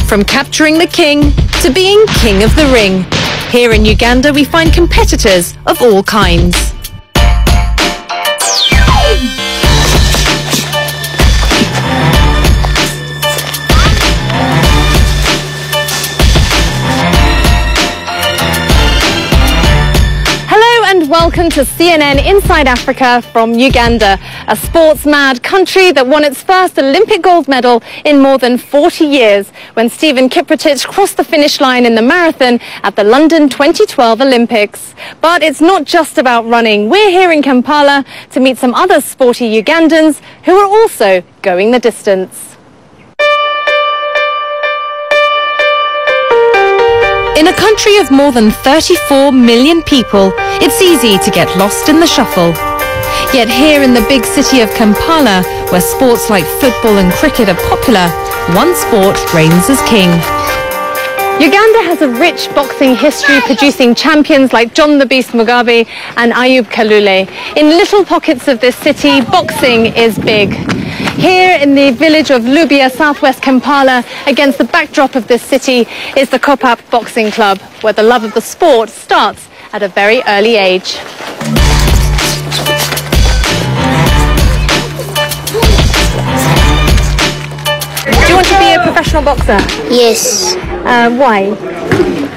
From capturing the king to being king of the ring. Here in Uganda we find competitors of all kinds. Welcome to CNN Inside Africa from Uganda, a sports-mad country that won its first Olympic gold medal in more than 40 years when Stephen Kiprotich crossed the finish line in the marathon at the London 2012 Olympics. But it's not just about running. We're here in Kampala to meet some other sporty Ugandans who are also going the distance. In a country of more than 34 million people, it's easy to get lost in the shuffle. Yet here in the big city of Kampala, where sports like football and cricket are popular, one sport reigns as king. Uganda has a rich boxing history, producing champions like John the Beast Mugabe and Ayub Kalule. In little pockets of this city, boxing is big. Here in the village of Lubia, southwest Kampala, against the backdrop of this city, is the Kopap Boxing Club, where the love of the sport starts at a very early age. Do you want to be a professional boxer? Yes. Why?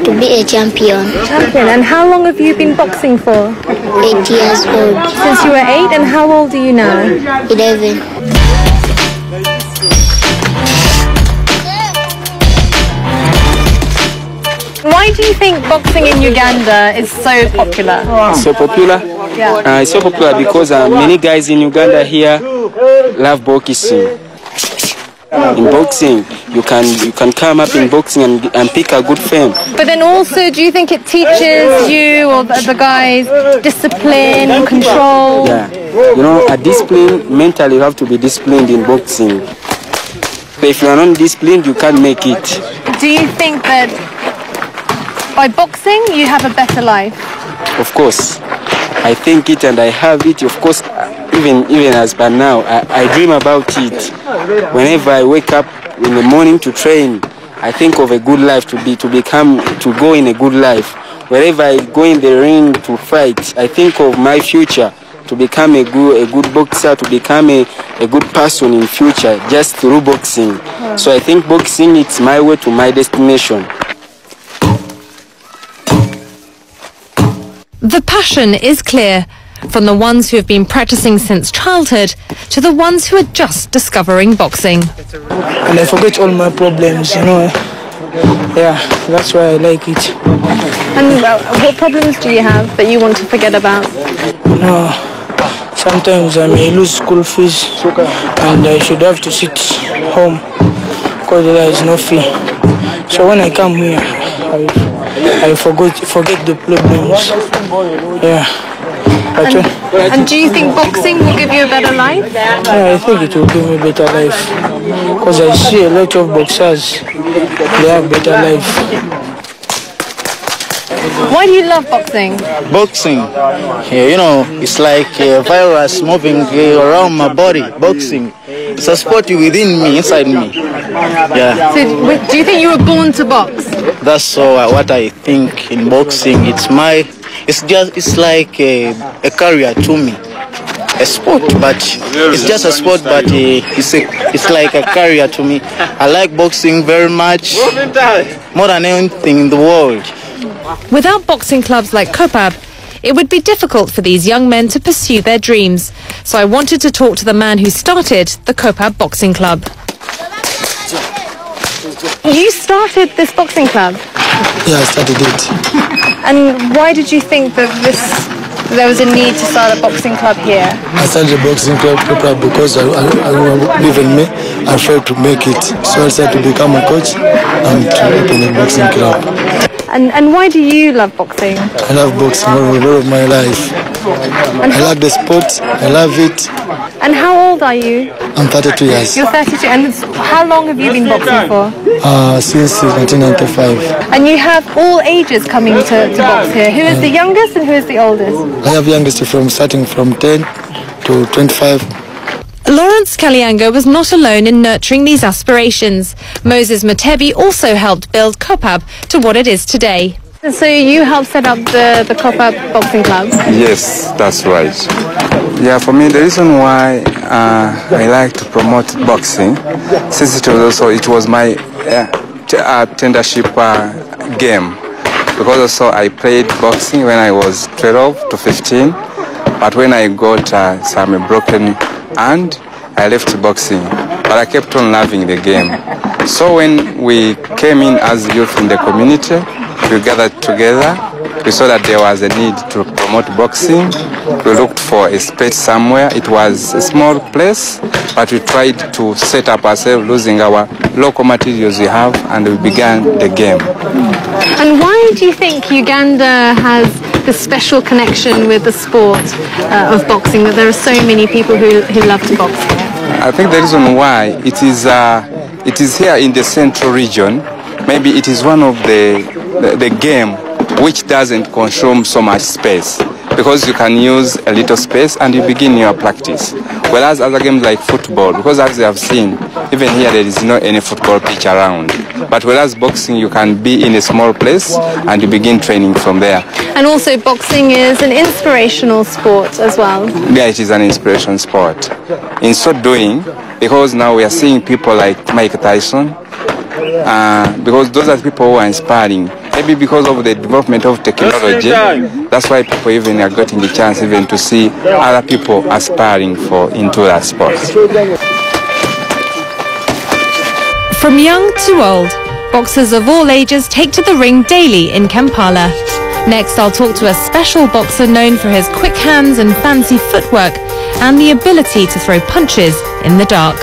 To be a champion. Champion. And how long have you been boxing for? 8 years old. Since you were 8, and how old are you now? 11. Why do you think boxing in Uganda is so popular? So popular? Yeah. It's so popular because many guys in Uganda here love boxing. In boxing, you can come up in boxing and pick a good fame. But then also, do you think it teaches you or the guys discipline, control? Yeah. You know, a discipline, mentally you have to be disciplined in boxing. If you are not disciplined, you can't make it. Do you think that by boxing you have a better life? Of course. I think it and I have it. Of course, even as by now, I dream about it. Whenever I wake up in the morning to train, I think of a good life, to go in a good life. Wherever I go in the ring to fight, I think of my future, to become a good boxer, to become a good person in future, just through boxing. So I think boxing is my way to my destination. The passion is clear, from the ones who have been practicing since childhood to the ones who are just discovering boxing. And I forget all my problems, you know. Yeah, that's why I like it. And what problems do you have that you want to forget about? No, sometimes I may lose school fees and I should have to sit home because there is no fee. So when I come here, I forget the problems. Yeah. And do you think boxing will give you a better life? Yeah, I think it will give me a better life. Because I see a lot of boxers, they have better life. Why do you love boxing? Boxing, yeah, you know, it's like a virus moving around my body. Boxing, it's a sport within me, inside me. Yeah. So do you think you were born to box? That's what I think in boxing. It's like a career to me. A sport, but it's just a sport, but it's like a career to me. I like boxing very much, more than anything in the world. Without boxing clubs like Kopap, it would be difficult for these young men to pursue their dreams. So I wanted to talk to the man who started the Kopap Boxing Club. You started this boxing club? Yeah, I started it. And why did you think that there was a need to start a boxing club here? I started the boxing club because I believe in me. I failed to make it. So I started to become a coach and to open a boxing club. And why do you love boxing? I love boxing all of my life. I like the sport. I love it. And how old are you? I'm 32 years. You're 32. And how long have you been boxing for? Since 1995. And you have all ages coming to box here. Who is the youngest and who is the oldest? I have youngest starting from 10 to 25. Lawrence Kalyango was not alone in nurturing these aspirations. Moses Mutebi also helped build Kopab to what it is today. So you helped set up the Kopab Boxing Club? Yes, that's right. Yeah, for me, the reason why I like to promote boxing, since it was my tendership game, because also I played boxing when I was 12 to 15, but when I got some broken hand, I left boxing, but I kept on loving the game. So when we came in as youth in the community, we gathered together. We saw that there was a need to promote boxing. We looked for a space somewhere. It was a small place, but we tried to set up ourselves using our local materials we have, and we began the game. And why do you think Uganda has this special connection with the sport of boxing, that there are so many people who love to box here? I think the reason why it is here in the central region. Maybe it is one of the game which doesn't consume so much space, because you can use a little space and you begin your practice. Whereas other games like football, because as you have seen, even here there is not any football pitch around. But whereas boxing, you can be in a small place and you begin training from there. And also boxing is an inspirational sport as well. Yeah, it is an inspiration sport. In so doing, because now we are seeing people like Mike Tyson, because those are people who are inspiring. Maybe because of the development of technology, that's why people even are getting the chance even to see other people aspiring into that sport. From young to old, boxers of all ages take to the ring daily in Kampala. Next, I'll talk to a special boxer known for his quick hands and fancy footwork and the ability to throw punches in the dark.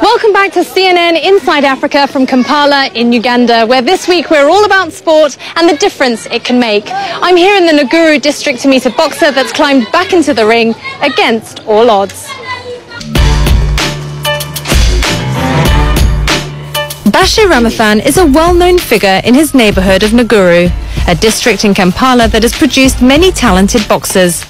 Welcome back to CNN Inside Africa from Kampala in Uganda, where this week we're all about sport and the difference it can make. I'm here in the Naguru district to meet a boxer that's climbed back into the ring against all odds. Bashir Ramathan is a well-known figure in his neighbourhood of Naguru, a district in Kampala that has produced many talented boxers.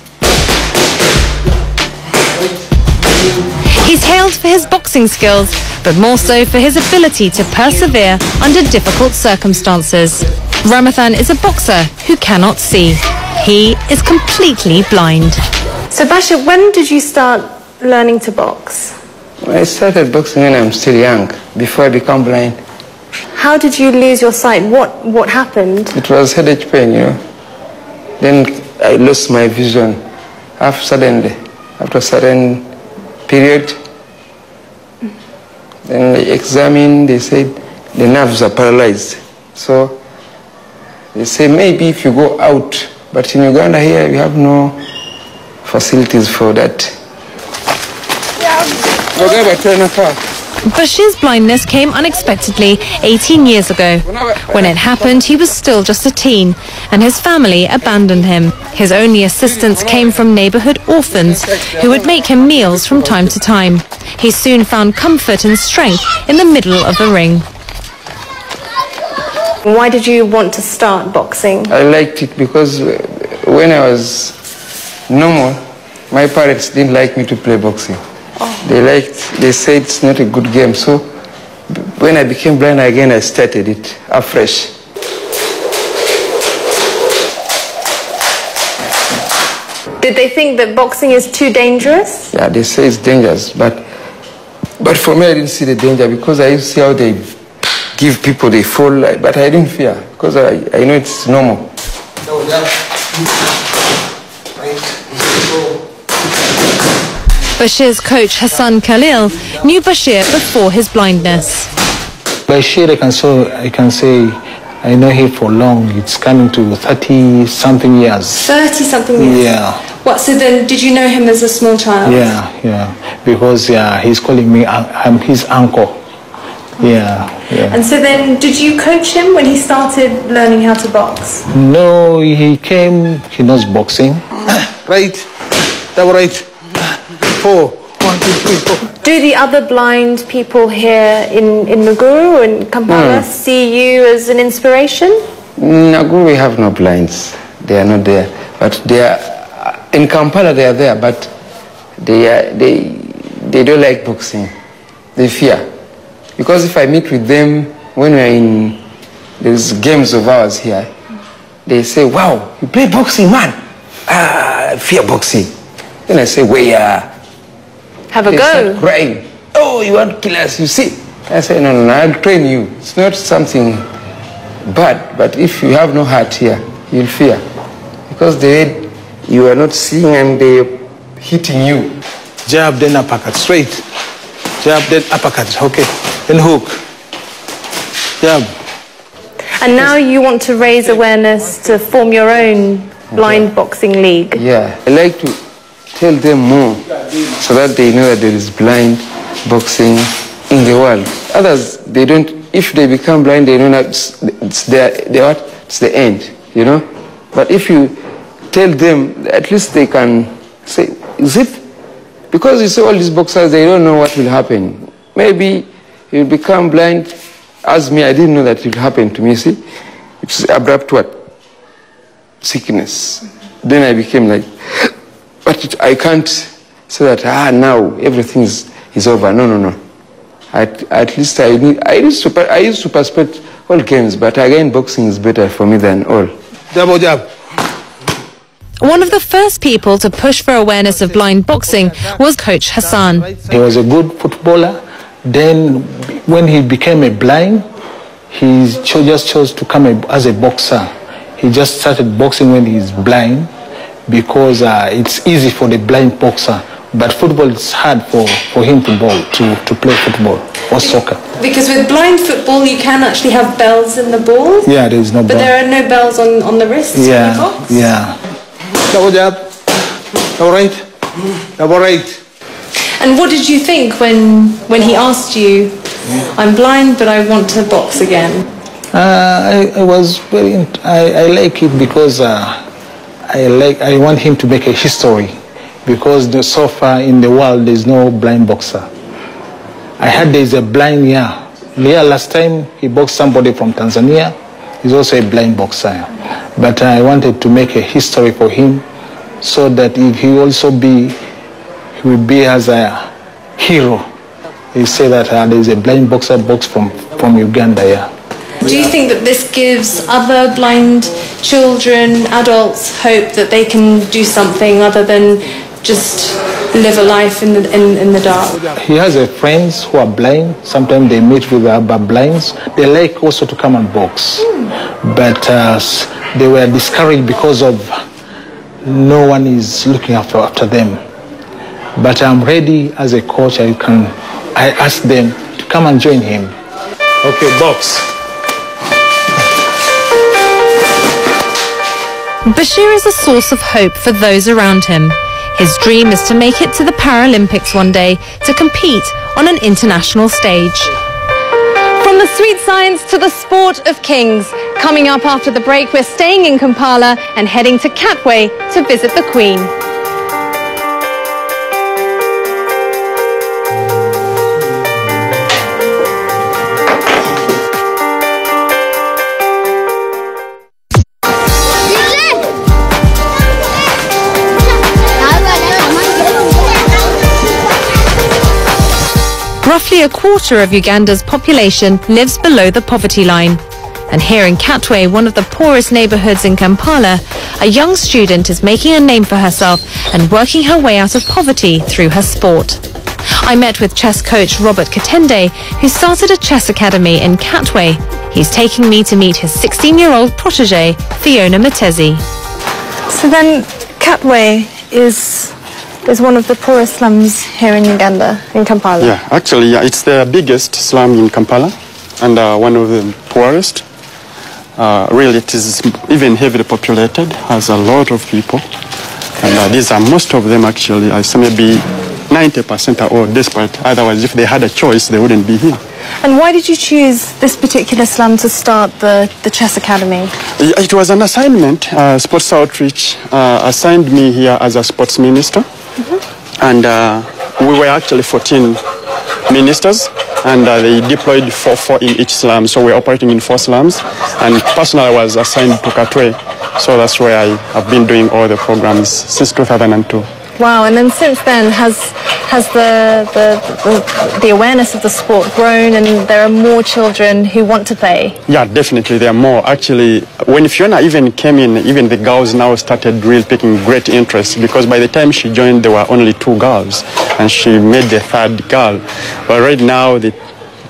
He's hailed for his boxing skills, but more so for his ability to persevere under difficult circumstances. Ramathan is a boxer who cannot see. He is completely blind. So Bashir, when did you start learning to box? I started boxing when I'm still young, before I become blind. How did you lose your sight? What happened? It was headache pain, you know. Then I lost my vision suddenly, after a certain period. Then they examined, they said the nerves are paralyzed. So they say maybe if you go out, but in Uganda here we have no facilities for that. Bashir's blindness came unexpectedly 18 years ago. When it happened, he was still just a teen, and his family abandoned him. His only assistance came from neighbourhood orphans, who would make him meals from time to time. He soon found comfort and strength in the middle of the ring. Why did you want to start boxing? I liked it because when I was normal, my parents didn't like me to play boxing. They said it's not a good game. So when I became blind again, I started it afresh. Did they think that boxing is too dangerous? Yeah, they say it's dangerous, but for me I didn't see the danger, because I used to see how they give people, they fall, but I didn't fear because I know it's normal. Bashir's coach Hassan Khalil knew Bashir before his blindness. Bashir, I can say I know him for long. It's coming to 30-something years. 30-something years? Yeah. What, so then did you know him as a small child? Yeah. Because he's calling me, I'm his uncle. Yeah. And so then did you coach him when he started learning how to box? No, he came, he knows boxing. Right, double right, 4, 1, 2, 3, 4. Do the other blind people here in Naguru and Kampala see you as an inspiration? In Naguru we have no blinds. They are not there. But there In Kampala they are there, but they don't like boxing. They fear. Because if I meet with them when we're in these games of ours here, they say, wow, you play boxing, man. I fear boxing. Then I say, where? Have a They go. start crying. Oh, you want to kill us, you see? I say, no, I'll train you. It's not something bad, but if you have no heart here, you'll fear. Because the way you are not seeing and they're hitting you. Jab, then uppercut, straight. Jab, then uppercut, okay. Then hook. Jab. And now you want to raise awareness to form your own blind boxing league. Yeah, I like to tell them more so that they know that there is blind boxing in the world. Others, they don't, if they become blind, they know that it's the end, you know? But if you tell them, at least they can say, is it? Because you see all these boxers, they don't know what will happen. Maybe you'll become blind. As me, I didn't know that it will happen to me, see? It's abrupt what? Sickness. Then I became like, but I can't say that, now everything is over. No. At least I used to participate all games, but again, boxing is better for me than all. Jab, jab. One of the first people to push for awareness of blind boxing was Coach Hassan. He was a good footballer. Then when he became a blind, he just chose to come as a boxer. He just started boxing when he's blind because it's easy for the blind boxer. But football is hard for him to play football or soccer. Because with blind football, you can actually have bells in the ball. Yeah, there is no bell. But there are no bells on the wrists when you box? Yeah. Double jab. Double right. Double right. And what did you think when he asked you, I'm blind, but I want to box again? I like it because I want him to make a history, because so far in the world there's no blind boxer. I heard there's a blind last time he boxed somebody from Tanzania. He's also a blind boxer. But I wanted to make a history for him so that he will be as a hero. He said that there's a blind boxer box from Uganda, Do you think that this gives other blind children, adults, hope that they can do something other than just live a life in the dark? He has friends who are blind. Sometimes they meet with other blinds. They like also to come and box. But they were discouraged because of no one is looking after them. But I'm ready as a coach. I ask them to come and join him. Okay, box. Bashir is a source of hope for those around him. His dream is to make it to the Paralympics one day, to compete on an international stage. From the sweet science to the sport of kings. Coming up after the break, we're staying in Kampala and heading to Katwe to visit the Queen. Roughly a quarter of Uganda's population lives below the poverty line. And here in Katwe, one of the poorest neighborhoods in Kampala, a young student is making a name for herself and working her way out of poverty through her sport. I met with chess coach Robert Katende, who started a chess academy in Katwe. He's taking me to meet his 16-year-old protégé, Fiona Matezi. So then Katwe is one of the poorest slums here in Uganda, in Kampala. Yeah, actually, it's the biggest slum in Kampala and one of the poorest. Really, it is even heavily populated, has a lot of people. And these are most of them actually, I say maybe 90% are all desperate. Otherwise, if they had a choice, they wouldn't be here. And why did you choose this particular slum to start the chess academy? It was an assignment. Sports Outreach assigned me here as a sports minister. And we were actually 14 ministers and they deployed 4 in each slum. So we're operating in 4 slums. And personally, I was assigned to Katwe. So that's where I have been doing all the programs since 2002. Wow, and then since then, has the awareness of the sport grown and there are more children who want to play? Yeah, definitely, there are more. Actually, when Fiona even came in, even the girls now started really taking great interest, because by the time she joined, there were only 2 girls, and she made the 3rd girl. But right now, the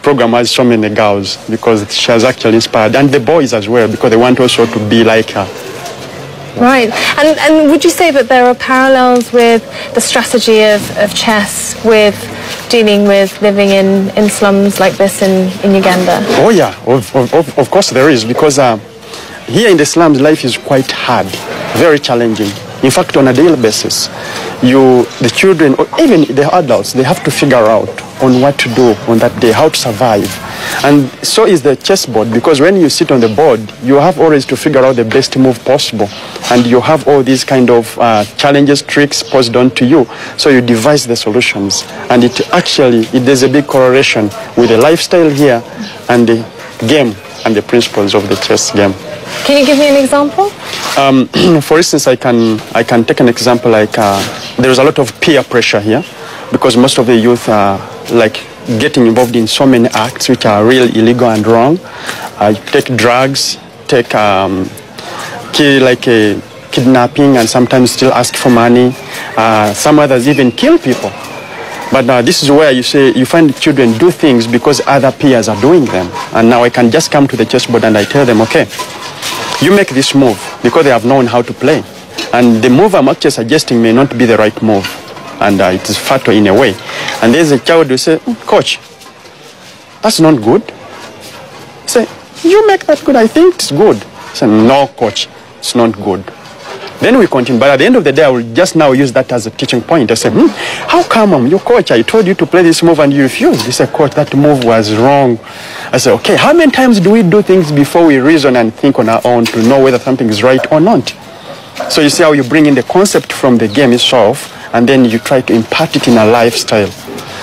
program has so many girls because she has actually inspired, and the boys as well, because they want also to be like her. Right, and would you say that there are parallels with the strategy of chess with dealing with living in slums like this in Uganda? Oh yeah, of course there is, because here in the slums life is quite hard, very challenging. In fact, on a daily basis, the children, or even the adults, they have to figure out on what to do on that day, how to survive. And so is the chessboard, because when you sit on the board, you have always to figure out the best move possible. And you have all these kind of challenges, tricks posed on to you. So you devise the solutions. And there's a big correlation with the lifestyle here and the game and the principles of the chess game. Can you give me an example? For instance, I can take an example like there's a lot of peer pressure here, because most of the youth are like getting involved in so many acts which are really illegal and wrong. Take drugs, take kidnapping, and sometimes still ask for money. Some others even kill people. But this is where you find children do things because other peers are doing them. And now I can just come to the chessboard and I tell them, okay, you make this move, because they have known how to play. And the move I'm actually suggesting may not be the right move. And it is fatal in a way. And there's a child who say, Coach, that's not good. I say, you make that good, I think it's good. I say, no, Coach, it's not good. Then we continue. But at the end of the day, I will just now use that as a teaching point. I say, how come, your coach, I told you to play this move and you refused. He said, Coach, that move was wrong. I said, okay, how many times do we do things before we reason and think on our own to know whether something is right or not? So you see how you bring in the concept from the game itself, and then you try to impart it in a lifestyle.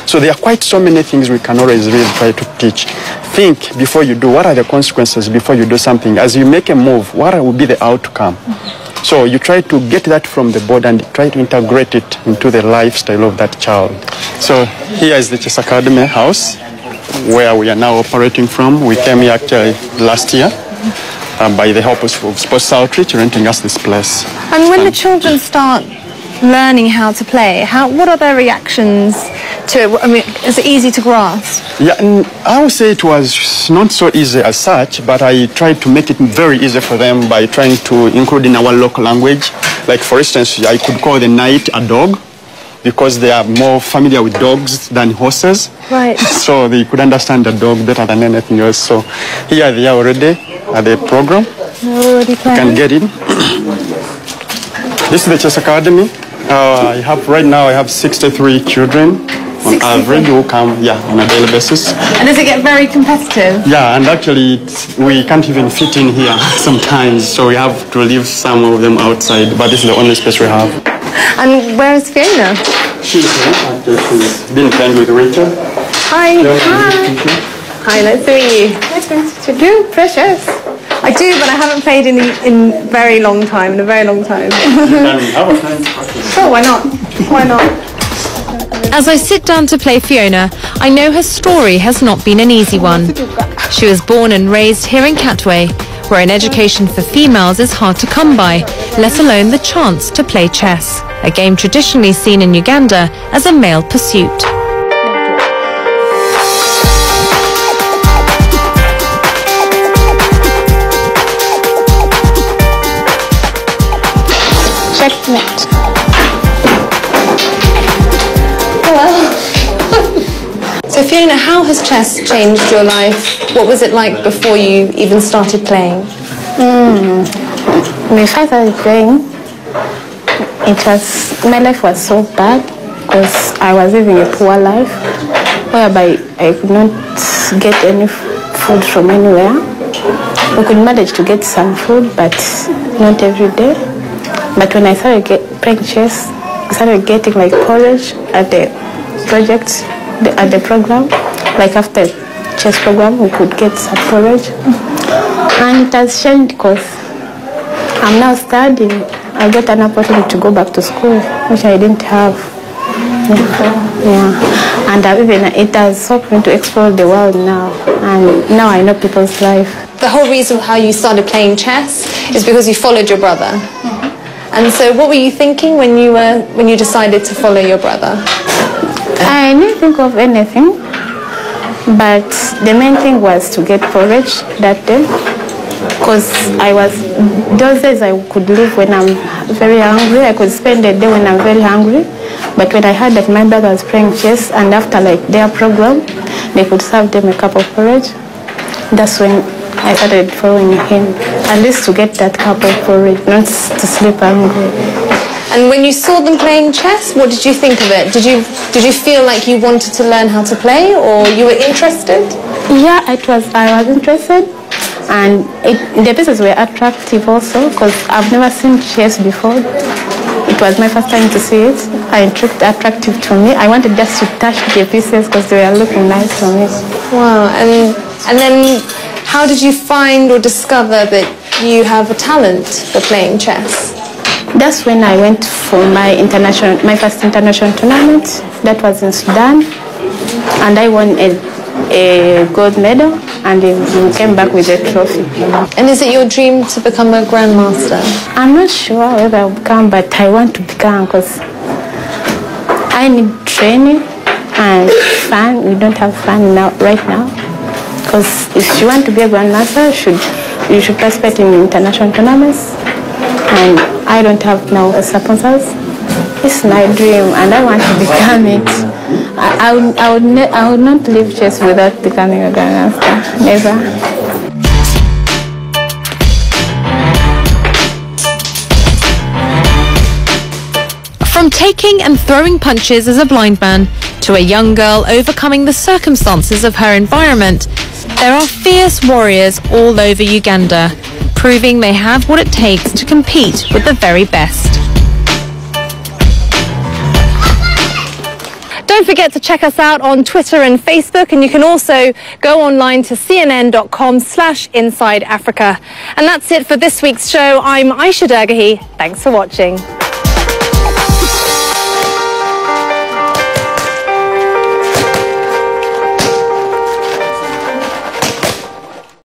So there are quite so many things we can always really try to teach. Think before you do. What are the consequences before you do something? As you make a move, what will be the outcome? So you try to get that from the board and try to integrate it into the lifestyle of that child. So here is the Chess Academy house, where we are now operating from. We came here actually last year by the help of Sports Outreach, renting us this place. And when the children start learning how to play, what are their reactions to it? I mean, is it easy to grasp? Yeah, I would say it was not so easy as such, but I tried to make it very easy for them by trying to include in our local language. Like, for instance, I could call the knight a dog, because they are more familiar with dogs than horses. Right. So they could understand the dog better than anything else. So here they are already at the program. Already playing. You can get in. This is the Chess Academy. I have 63 children on average who come on a daily basis. And does it get very competitive? Yeah, and actually we can't even fit in here sometimes, so we have to leave some of them outside, but this is the only space we have. And where is Fiona? She's here. She's been playing with Richard. Hi. Hi, nice to meet you. Nice to meet you. Precious. I do, but I haven't played in a very long time. Sure, why not? Why not? As I sit down to play Fiona, I know her story has not been an easy one. She was born and raised here in Katwe, where an education for females is hard to come by, let alone the chance to play chess, a game traditionally seen in Uganda as a male pursuit. Checkmate. So Fiona, how has chess changed your life? What was it like before you even started playing? Before I started playing, my life was so bad because I was living a poor life, whereby I could not get any food from anywhere. We could manage to get some food, but not every day. But when I started playing chess, I started getting like porridge at the project at the program, like after chess program, we could get some porridge. And it has changed because I'm now studying. I got an opportunity to go back to school, which I didn't have. Yeah. And it has helped me to explore the world now. And now I know people's life. The whole reason how you started playing chess is because you followed your brother. And so what were you thinking when you decided to follow your brother? I didn't think of anything, but the main thing was to get porridge that day. Because those days I could live when I'm very hungry. I could spend the day when I'm very hungry. But when I heard that my brother was playing chess, and after like their program, they could serve them a cup of porridge, that's when I started following him. At least to get that cup of porridge, not to sleep hungry. And when you saw them playing chess, what did you think of it? Did you feel like you wanted to learn how to play, or you were interested? Yeah, I was interested. And the pieces were attractive also, because I've never seen chess before. It was my first time to see it. It looked attractive to me. I wanted just to touch the pieces because they were looking nice to me. Wow. And then how did you find or discover that you have a talent for playing chess? That's when I went for my first international tournament. That was in Sudan. And I won a gold medal, and we came back with a trophy. And is it your dream to become a grandmaster? I'm not sure whether I'll become, but I want to become because I need training and fun. We don't have fun right now. Because if you want to be a grandmaster, you should participate in international tournaments. And I don't have now sponsors. It's my dream, and I want to become it. I would not leave chess without becoming a grandmaster. Never. From taking and throwing punches as a blind man to a young girl overcoming the circumstances of her environment, there are fierce warriors all over Uganda, proving they have what it takes to compete with the very best. Don't forget to check us out on Twitter and Facebook, and you can also go online to cnn.com/InsideAfrica. And that's it for this week's show. I'm Ayesha Durgahee. Thanks for watching.